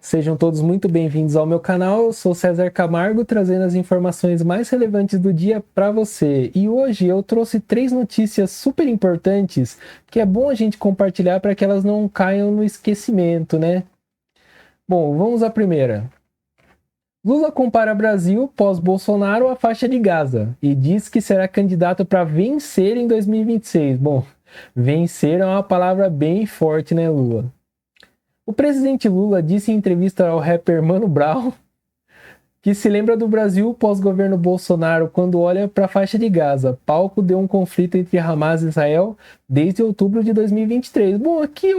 Sejam todos muito bem-vindos ao meu canal. Eu sou César Camargo, trazendo as informações mais relevantes do dia para você. E hoje eu trouxe 3 notícias super importantes que é bom a gente compartilhar para que elas não caiam no esquecimento, né? Bom, vamos à primeira. Lula compara Brasil pós-Bolsonaro à faixa de Gaza e diz que será candidato para vencer em 2026. Bom, vencer é uma palavra bem forte, né, Lula? O presidente Lula disse em entrevista ao rapper Mano Brown que se lembra do Brasil pós-governo Bolsonaro quando olha para a faixa de Gaza, palco de um conflito entre Hamas e Israel desde outubro de 2023. Bom, aqui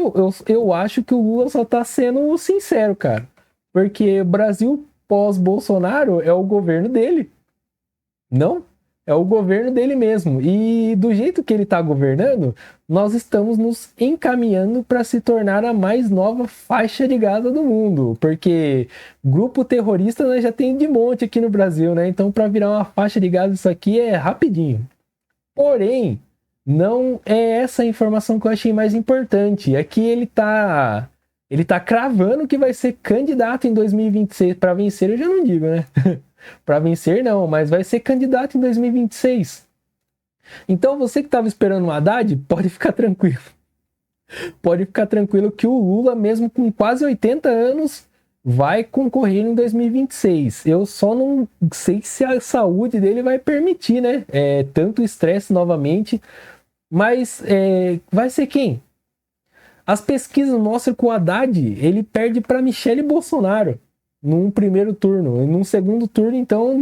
eu acho que o Lula só está sendo sincero, cara, porque o Brasil pós-Bolsonaro é o governo dele, não? É o governo dele mesmo. E do jeito que ele está governando, nós estamos nos encaminhando para se tornar a mais nova faixa de Gaza do mundo. Porque grupo terrorista nós já tem de monte aqui no Brasil, né? Então, para virar uma faixa de Gaza, isso aqui é rapidinho. Porém, não é essa a informação que eu achei mais importante. É que ele tá cravando que vai ser candidato em 2026 para vencer, eu já não digo, né? Para vencer não, mas vai ser candidato em 2026. Então você que estava esperando o Haddad, pode ficar tranquilo. Pode ficar tranquilo que o Lula, mesmo com quase 80 anos, vai concorrer em 2026. Eu só não sei se a saúde dele vai permitir, né? Tanto estresse novamente. Mas vai ser quem? As pesquisas mostram que o Haddad ele perde para Michele Bolsonaro num primeiro turno. E num segundo turno, então,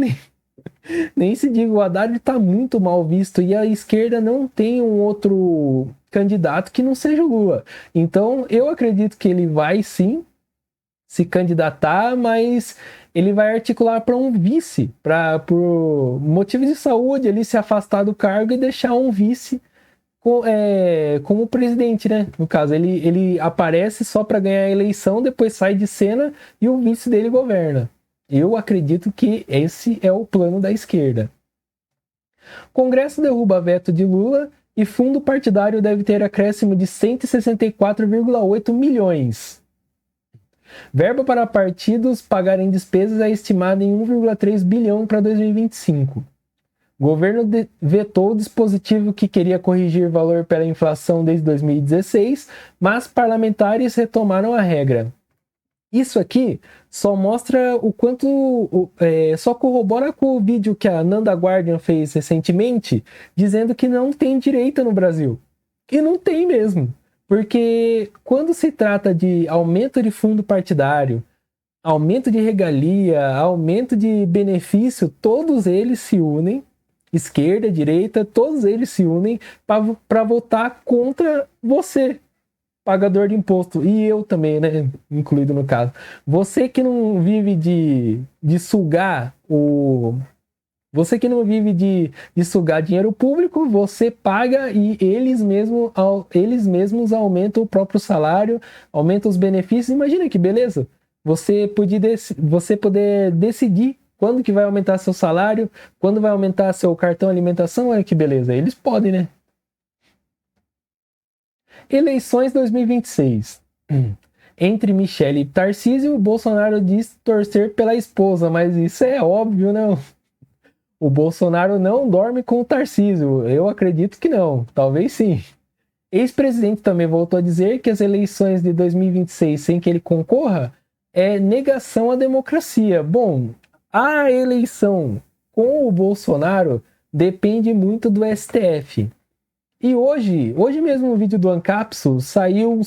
nem se diga. O Haddad está muito mal visto e a esquerda não tem um outro candidato que não seja o Lula. Então, eu acredito que ele vai sim se candidatar, mas ele vai articular para um vice, por motivos de saúde, ele se afastar do cargo e deixar um vice como presidente, né? No caso, ele aparece só para ganhar a eleição, depois sai de cena e o vice dele governa. Eu acredito que esse é o plano da esquerda. Congresso derruba veto de Lula e fundo partidário deve ter acréscimo de 164,8 milhões. Verba para partidos pagarem despesas é estimada em 1,3 bilhão para 2025. Governo vetou o dispositivo que queria corrigir valor pela inflação desde 2016, mas parlamentares retomaram a regra. Isso aqui só mostra o quanto, só corrobora com o vídeo que a Nanda Guardian fez recentemente, dizendo que não tem direita no Brasil. E não tem mesmo, porque quando se trata de aumento de fundo partidário, aumento de regalia, aumento de benefício, todos eles se unem, esquerda, direita, todos eles se unem para votar contra você, pagador de imposto, e eu também, né, incluído no caso. Você que não vive de sugar você que não vive de sugar dinheiro público, você paga e eles mesmos aumentam o próprio salário, aumentam os benefícios. Imagina que beleza! Você poder decidir quando que vai aumentar seu salário, quando vai aumentar seu cartão alimentação, olha que beleza, eles podem, né? Eleições 2026. Entre Michele e Tarcísio, Bolsonaro diz torcer pela esposa, mas isso é óbvio, não? O Bolsonaro não dorme com o Tarcísio, eu acredito que não, talvez sim. Ex-presidente também voltou a dizer que as eleições de 2026 sem que ele concorra é negação à democracia. Bom, a eleição com o Bolsonaro depende muito do STF. E hoje mesmo no vídeo do Ancapsu saiu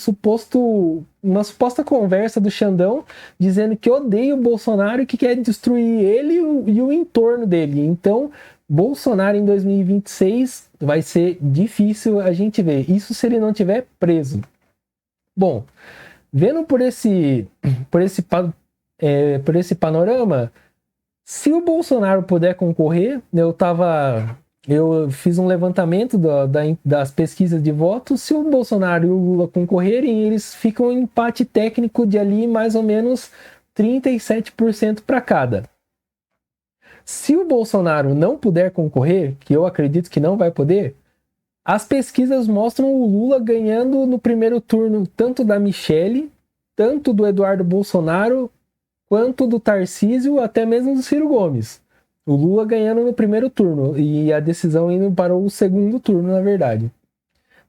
uma suposta conversa do Xandão dizendo que odeia o Bolsonaro e que quer destruir ele e o entorno dele. Então, Bolsonaro em 2026 vai ser difícil a gente ver. Isso se ele não tiver preso. Bom, vendo por esse panorama, se o Bolsonaro puder concorrer, eu fiz um levantamento das pesquisas de votos. Se o Bolsonaro e o Lula concorrerem, eles ficam em empate técnico de ali mais ou menos 37% para cada. Se o Bolsonaro não puder concorrer, que eu acredito que não vai poder, as pesquisas mostram o Lula ganhando no primeiro turno tanto da Michele tanto do Eduardo Bolsonaro quanto do Tarcísio, até mesmo do Ciro Gomes. O Lula ganhando no primeiro turno e a decisão indo para o segundo turno, na verdade.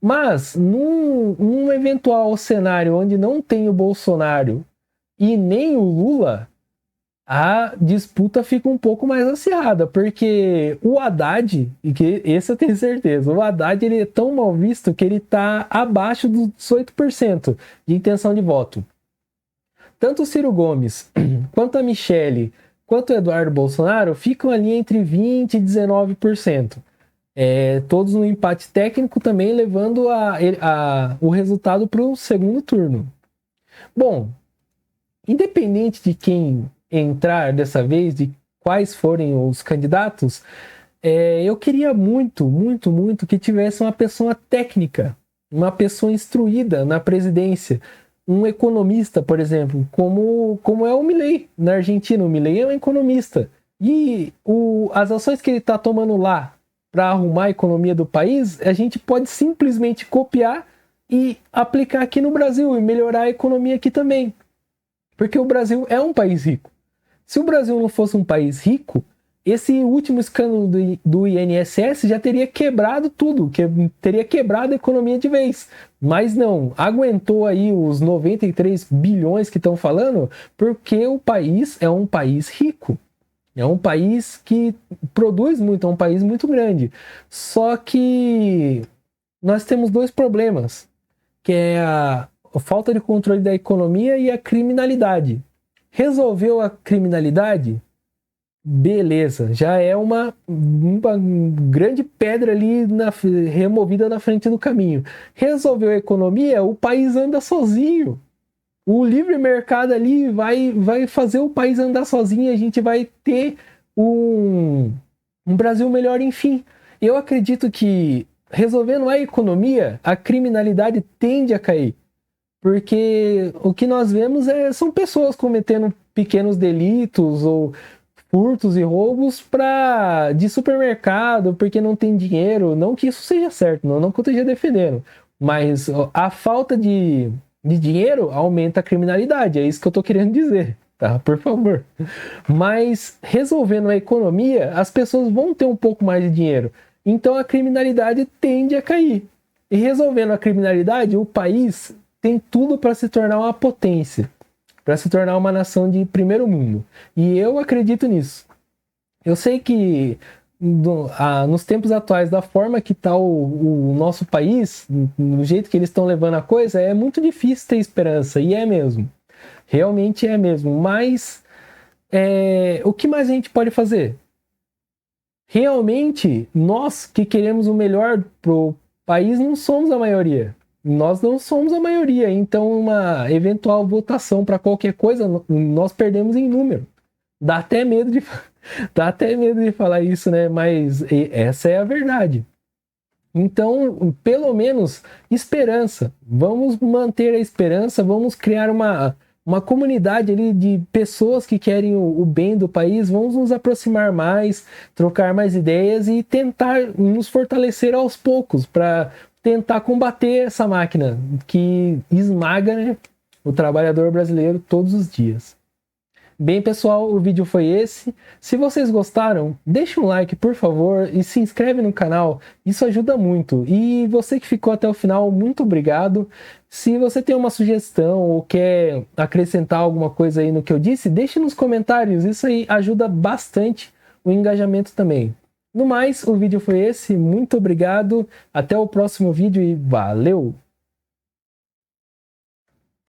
Mas, num eventual cenário onde não tem o Bolsonaro e nem o Lula, a disputa fica um pouco mais acirrada, porque o Haddad, e que esse eu tenho certeza, o Haddad ele é tão mal visto que ele está abaixo dos 18% de intenção de voto. Tanto o Ciro Gomes, quanto a Michelle, quanto o Eduardo Bolsonaro ficam ali entre 20% e 19%. Todos no empate técnico também, levando o resultado para o segundo turno. Bom, independente de quem entrar dessa vez, de quais forem os candidatos, eu queria muito, muito, muito que tivesse uma pessoa técnica, uma pessoa instruída na presidência, um economista, por exemplo, como é o Milei na Argentina. O Milei é um economista. E as ações que ele está tomando lá para arrumar a economia do país, a gente pode simplesmente copiar e aplicar aqui no Brasil e melhorar a economia aqui também. Porque o Brasil é um país rico. Se o Brasil não fosse um país rico, esse último escândalo do INSS já teria quebrado tudo, teria quebrado a economia de vez. Mas não, aguentou aí os 93 bilhões que estão falando, porque o país é um país rico. É um país que produz muito, é um país muito grande. Só que nós temos dois problemas, que é a falta de controle da economia e a criminalidade. Resolveu a criminalidade? Beleza, já é uma grande pedra ali removida na frente do caminho. Resolveu a economia, o país anda sozinho. O livre mercado ali vai fazer o país andar sozinho e a gente vai ter um Brasil melhor, enfim. Eu acredito que resolvendo a economia, a criminalidade tende a cair. Porque o que nós vemos são pessoas cometendo pequenos delitos ou furtos e roubos de supermercado, porque não tem dinheiro. Não que isso seja certo, não que eu esteja defendendo. Mas a falta de dinheiro aumenta a criminalidade. É isso que eu tô querendo dizer, tá? Por favor. Mas resolvendo a economia, as pessoas vão ter um pouco mais de dinheiro. Então a criminalidade tende a cair. E resolvendo a criminalidade, o país tem tudo para se tornar uma potência, para se tornar uma nação de primeiro mundo. E eu acredito nisso. Eu sei que nos tempos atuais, da forma que está o nosso país, do jeito que eles estão levando a coisa, é muito difícil ter esperança, e é mesmo. Realmente é mesmo. Mas o que mais a gente pode fazer? Realmente, nós que queremos o melhor pro país não somos a maioria. Nós não somos a maioria, então uma eventual votação para qualquer coisa, nós perdemos em número. Dá até medo de falar isso, né? Mas essa é a verdade. Então, pelo menos, esperança. Vamos manter a esperança, vamos criar uma comunidade ali de pessoas que querem o bem do país, vamos nos aproximar mais, trocar mais ideias e tentar nos fortalecer aos poucos para tentar combater essa máquina que esmaga, né, o trabalhador brasileiro todos os dias. Bem, pessoal, o vídeo foi esse. Se vocês gostaram, deixa um like, por favor, e se inscreve no canal. Isso ajuda muito. E você que ficou até o final, muito obrigado. Se você tem uma sugestão ou quer acrescentar alguma coisa aí no que eu disse, deixe nos comentários. Isso aí ajuda bastante o engajamento também. No mais, o vídeo foi esse. Muito obrigado. Até o próximo vídeo e valeu!